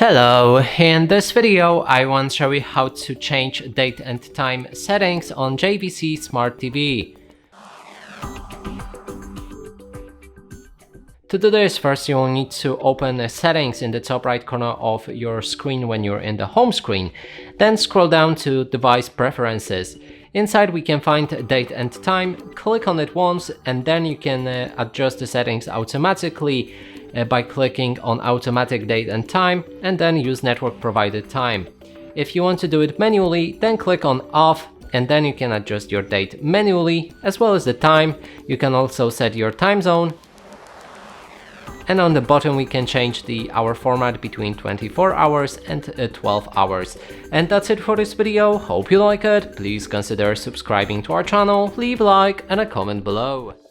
Hello, in this video I want to show you how to change date and time settings on JVC Smart TV. To do this, first you will need to open the settings in the top right corner of your screen when you're in the home screen. Then scroll down to device preferences. Inside we can find date and time, click on it once and then you can adjust the settings automatically by clicking on automatic date and time and then use network provided time. If you want to do it manually, then click on off and then you can adjust your date manually as well as the time. You can also set your time zone. And on the bottom we can change the hour format between 24 hours and 12 hours. And that's it for this video. Hope you like it. Please consider subscribing to our channel, leave a like and a comment below.